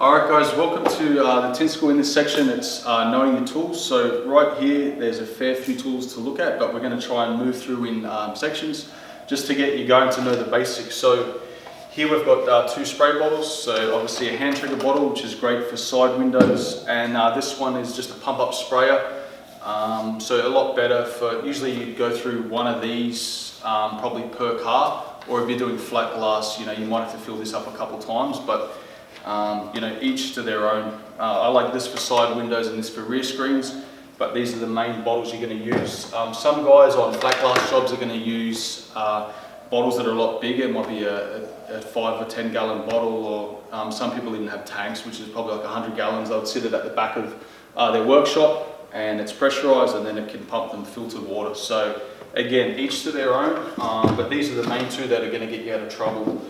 Alright guys, welcome to the tin school. In this section it's knowing your tools. So right here there's a fair few tools to look at, but we're going to try and move through in sections just to get you going to know the basics. So here we've got two spray bottles, so obviously a hand trigger bottle which is great for side windows, and this one is just a pump up sprayer. So a lot better for, usually you'd go through one of these probably per car, or if you're doing flat glass, you might have to fill this up a couple times, but each to their own. I like this for side windows and this for rear screens, but these are the main bottles you're going to use. Some guys on flat glass jobs are going to use bottles that are a lot bigger. It might be a 5 or 10 gallon bottle, or some people even have tanks, which is probably like 100 gallons. They would sit it at the back of their workshop, and it's pressurized, and then it can pump them filtered water. So again, each to their own, but these are the main two that are going to get you out of trouble.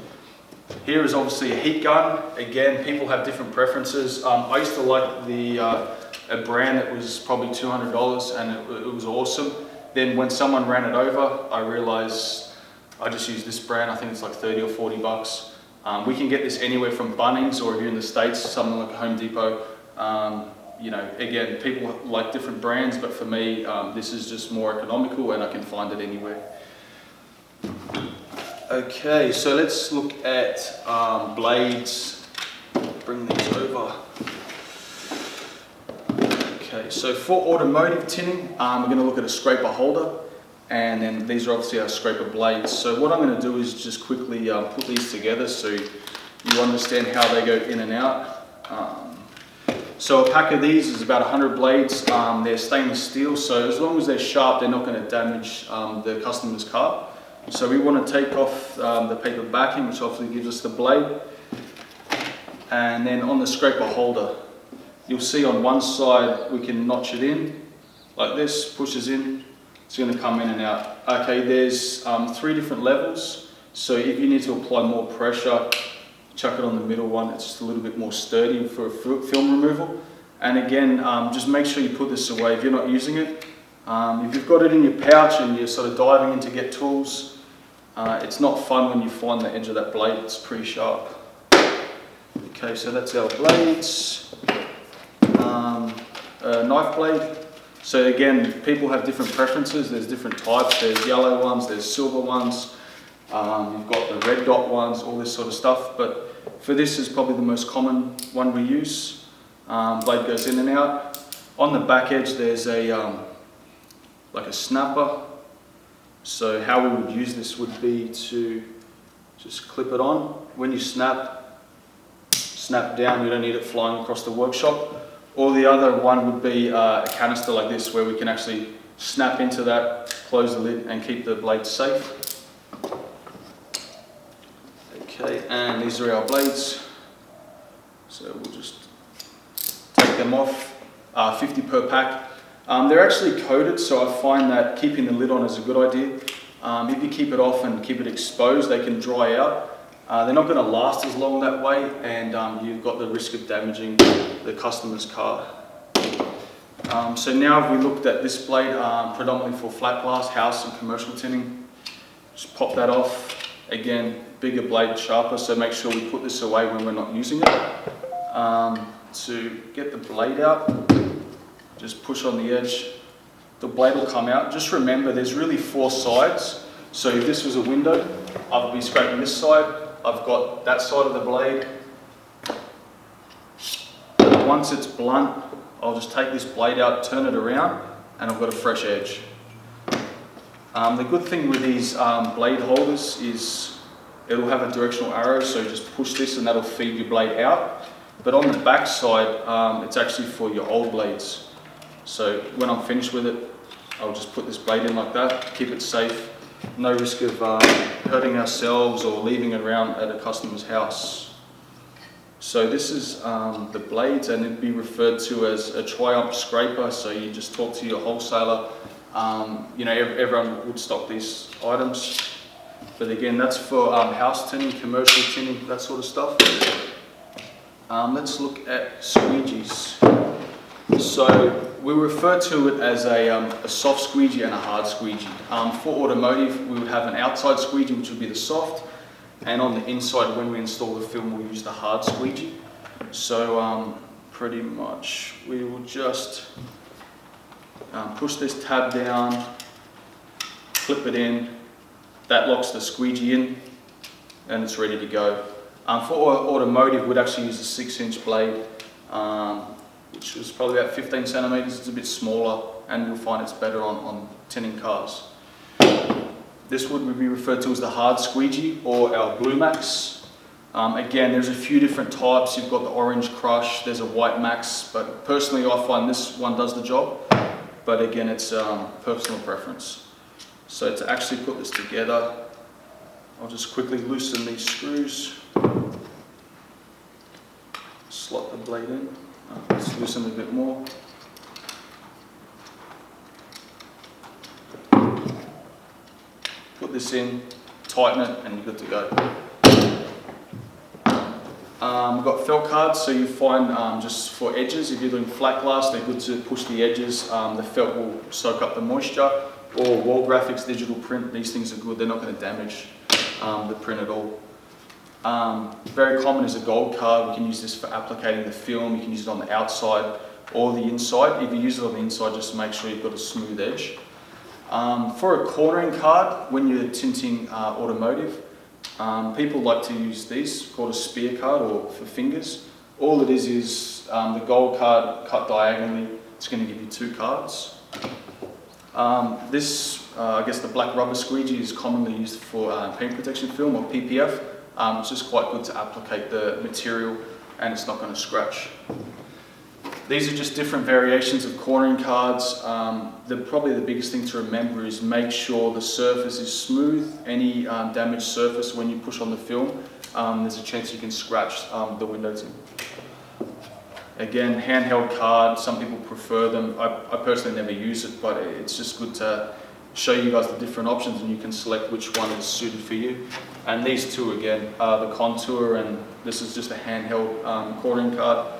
Here is obviously a heat gun. Again, people have different preferences. I used to like a brand that was probably $200, and it was awesome. Then when someone ran it over, I realized I just use this brand. I think it's like 30 or 40 bucks. We can get this anywhere from Bunnings, or if you're in the States, something like Home Depot. Again, people like different brands, but for me, this is just more economical and I can find it anywhere. Okay, so let's look at blades. Bring these over. Okay, so for automotive tinning, we're going to look at a scraper holder, and then these are obviously our scraper blades. So what I'm going to do is just quickly put these together so you understand how they go in and out. So a pack of these is about 100 blades. They're stainless steel, so as long as they're sharp, they're not going to damage the customer's car. So we want to take off the paper backing, which obviously gives us the blade. And then on the scraper holder, you'll see on one side we can notch it in, like this, pushes in, it's going to come in and out. Okay, there's 3 different levels, so if you need to apply more pressure, chuck it on the middle one. It's just a little bit more sturdy for film removal. And again, just make sure you put this away if you're not using it. If you've got it in your pouch and you're sort of diving in to get tools, it's not fun when you find the edge of that blade. It's pretty sharp. Okay, so that's our blades. Knife blade. So again, people have different preferences. There's different types. There's yellow ones, there's silver ones. You've got the red dot ones, all this sort of stuff. But for this is probably the most common one we use. Blade goes in and out. On the back edge, there's like a snapper. So how we would use this would be to just clip it on. When you snap down, you don't need it flying across the workshop. Or the other one would be a canister like this, where we can actually snap into that, close the lid, and keep the blade safe. Okay, and these are our blades. So we'll just take them off, 50 per pack. They're actually coated, so I find that keeping the lid on is a good idea. If you keep it off and keep it exposed, they can dry out. They're not going to last as long that way, and you've got the risk of damaging the customer's car. So now if we looked at this blade, predominantly for flat glass, house and commercial tinning, just pop that off. Again, bigger blade, sharper, so make sure we put this away when we're not using it. To get the blade out, just push on the edge, the blade will come out. Just remember there's really 4 sides. So if this was a window, I'll be scraping this side, I've got that side of the blade. Once it's blunt, I'll just take this blade out, turn it around, and I've got a fresh edge. The good thing with these blade holders is it'll have a directional arrow, so just push this and that'll feed your blade out. But on the back side, it's actually for your old blades. So when I'm finished with it, I'll just put this blade in like that, keep it safe. No risk of hurting ourselves or leaving it around at a customer's house. So this is the blades, and it'd be referred to as a Triumph scraper. So you just talk to your wholesaler. Everyone would stock these items. But again, that's for house tinning, commercial tinning, that sort of stuff. Let's look at squeegees. So we refer to it as a soft squeegee and a hard squeegee. For automotive, we would have an outside squeegee, which would be the soft, and on the inside, when we install the film, we'll use the hard squeegee. So pretty much we will just push this tab down, clip it in, that locks the squeegee in, and it's ready to go. For automotive, we'd actually use a 6-inch blade, which was probably about 15 centimeters. It's a bit smaller, and you'll find it's better on tinning cars. This would be referred to as the hard squeegee or our Blue Max. Again, there's a few different types. You've got the orange crush, there's a white max, but personally I find this one does the job. But again, it's personal preference. So to actually put this together, I'll just quickly loosen these screws. Slot the blade in. Let's loosen a bit more. Put this in, tighten it, and you're good to go. We've got felt cards, so you find just for edges, if you're doing flat glass, they're good to push the edges. The felt will soak up the moisture. Or wall graphics, digital print, these things are good. They're not going to damage the print at all. Very common is a gold card. We can use this for applicating the film. You can use it on the outside or the inside. If you use it on the inside, just make sure you've got a smooth edge. For a cornering card, when you're tinting automotive, people like to use these, called a spear card or for fingers. All it is the gold card cut diagonally. It's going to give you 2 cards. I guess the black rubber squeegee is commonly used for paint protection film or PPF. It's just quite good to applicate the material and it's not going to scratch. These are just different variations of cornering cards. Probably the biggest thing to remember is make sure the surface is smooth. Any damaged surface when you push on the film, there's a chance you can scratch the window tint. Again, handheld card, some people prefer them. I personally never use it, but it's just good to show you guys the different options and you can select which one is suited for you. And these two again, the Contour, and this is just a handheld cornering card.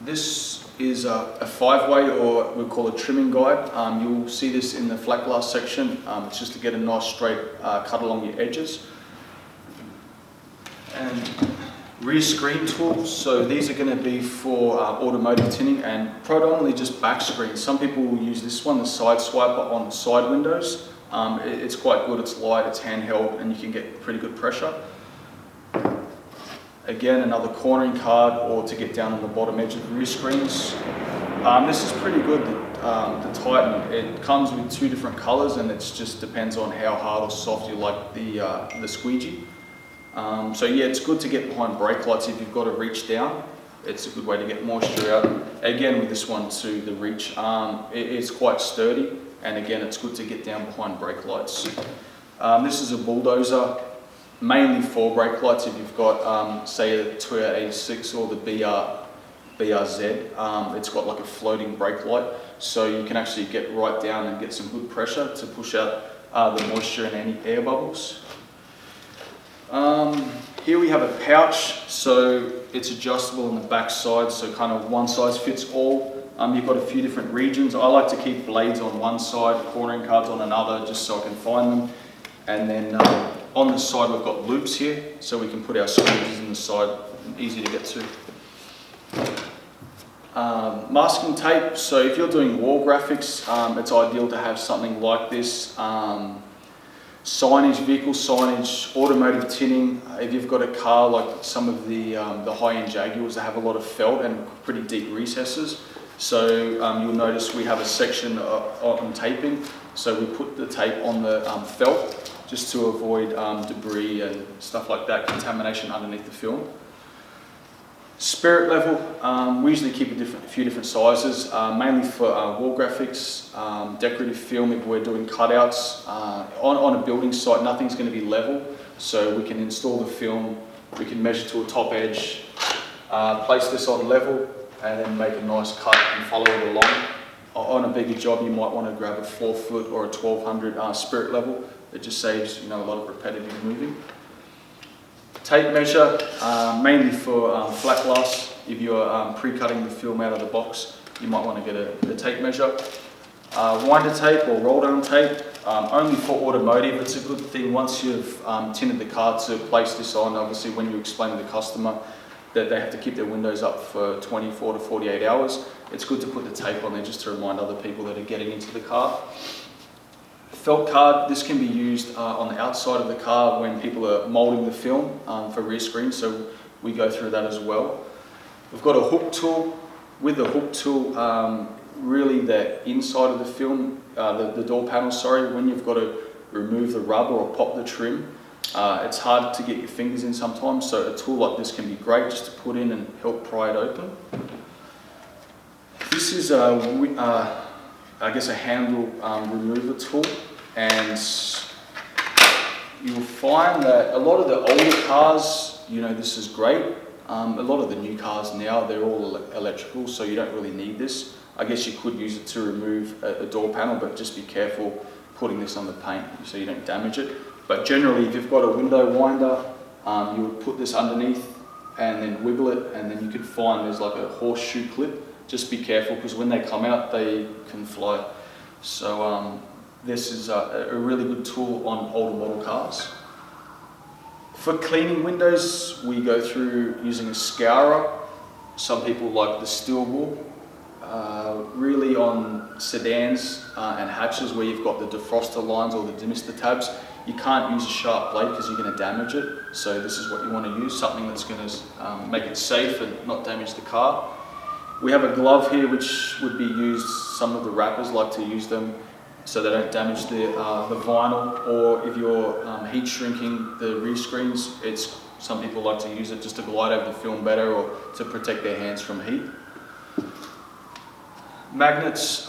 This is a 5-way, or we call a trimming guide. You'll see this in the flat glass section. It's just to get a nice straight cut along your edges. And rear screen tools, so these are going to be for automotive tinting and predominantly just back screens. Some people will use this one, the side swiper, on side windows. It's quite good, it's light, it's handheld, and you can get pretty good pressure. Again, another cornering card, or to get down on the bottom edge of the rear screens. This is pretty good, the Titan. It comes with 2 different colours, and it just depends on how hard or soft you like the squeegee. So yeah, it's good to get behind brake lights if you've got to reach down. It's a good way to get moisture out. Again, with this one too, the reach, it is quite sturdy, and again, it's good to get down behind brake lights. This is a bulldozer, mainly for brake lights. If you've got, say, a Toyota 86 or the BRZ, it's got like a floating brake light, so you can actually get right down and get some good pressure to push out the moisture and any air bubbles. Here we have a pouch, so it's adjustable on the back side, so kind of one size fits all. You've got a few different regions. I like to keep blades on one side, cornering cards on another, just so I can find them. And then on the side we've got loops here, so we can put our squeegees in the side, easy to get to. Masking tape, so if you're doing wall graphics, it's ideal to have something like this. Signage, vehicle signage, automotive tinning. If you've got a car like some of the high-end Jaguars, they have a lot of felt and pretty deep recesses. So you'll notice we have a section on taping. So we put the tape on the felt just to avoid debris and stuff like that, contamination underneath the film. Spirit level, we usually keep a few different sizes, mainly for wall graphics, decorative film. If we're doing cutouts on a building site, nothing's going to be level, so we can install the film, we can measure to a top edge, place this on level, and then make a nice cut and follow it along. On a bigger job, you might want to grab a 4-foot or a 1200 spirit level. It just saves a lot of repetitive moving. Tape measure, mainly for flat glass. If you're pre-cutting the film out of the box, you might want to get a tape measure. Winder tape or roll down tape, only for automotive. It's a good thing once you've tinted the car to place this on. Obviously, when you explain to the customer that they have to keep their windows up for 24 to 48 hours, it's good to put the tape on there just to remind other people that are getting into the car. Felt card, this can be used on the outside of the car when people are moulding the film for rear screen, so we go through that as well. We've got a hook tool. With the hook tool, really the inside of the film, the door panel, sorry, when you've got to remove the rubber or pop the trim, it's hard to get your fingers in sometimes, so a tool like this can be great just to put in and help pry it open. This is I guess a handle remover tool, and you'll find that a lot of the older cars, you know, this is great. A lot of the new cars now, they're all electrical, so you don't really need this. I guess you could use it to remove a door panel, but just be careful putting this on the paint so you don't damage it. But generally, if you've got a window winder, you would put this underneath and then wiggle it, and then you could find there's like a horseshoe clip. Just be careful, because when they come out, they can fly. So this is a really good tool on older model cars. For cleaning windows, we go through using a scourer. Some people like the steel wool. Really on sedans and hatches where you've got the defroster lines or the demister tabs, you can't use a sharp blade because you're going to damage it. So this is what you want to use, something that's going to make it safe and not damage the car. We have a glove here which would be used, some of the wrappers like to use them so they don't damage the vinyl, or if you're heat shrinking the rear screens, some people like to use it just to glide over the film better or to protect their hands from heat. Magnets,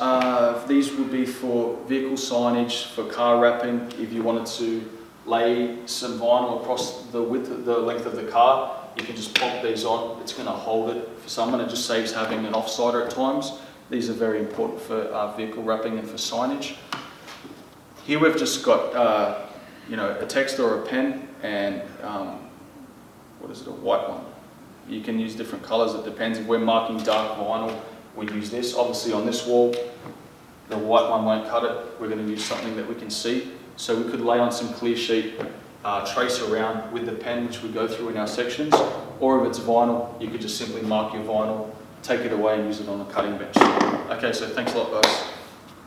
these would be for vehicle signage, for car wrapping. If you wanted to lay some vinyl across the length of the car, you can just pop these on. It's going to hold it for someone. It just saves having an offsider at times. These are very important for vehicle wrapping and for signage. Here we've just got you know, a text or a pen, and what is it, a white one. You can use different colours, it depends. If we're marking dark vinyl, we use this. Obviously on this wall, the white one won't cut it. We're going to use something that we can see. So we could lay on some clear sheet, trace around with the pen, which we go through in our sections. Or if it's vinyl, you could just simply mark your vinyl, take it away and use it on a cutting bench. Okay, so thanks a lot, guys.